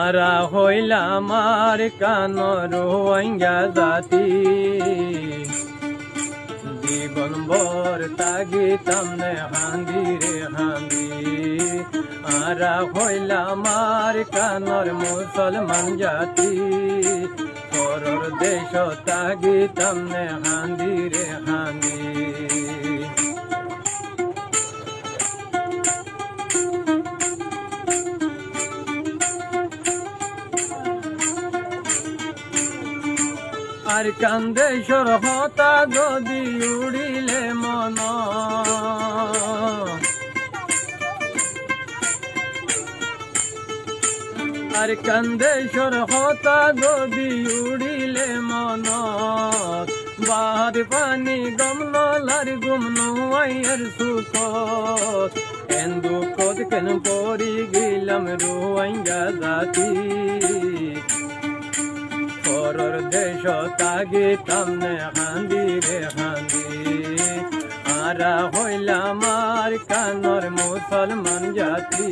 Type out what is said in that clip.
আরা হইলাম আর কানর রোহিঙ্গা জাতি জীবন ভর তাগিতাম নে হান্দি রে হান্দি। আরা হইলাম আর কানর মুসলমান জাতি পরর দেশ তাগিতাম নে হান্দি রে হান্দি। আর কান্দে সরহতা যদি উড়িলে মন আর কান্দে সরহতা যদি উড়িলে মন বাহার পানি গমলার গুমনুয়াইয়ের সুখ এন্দু কদ কেন পরি গেলাম রোহিঙ্গা জাতি পরর দেশ তাগিতাম নে হান্দি রে হান্দি। আরা হইলাম আর কানর মুসলমান জাতি।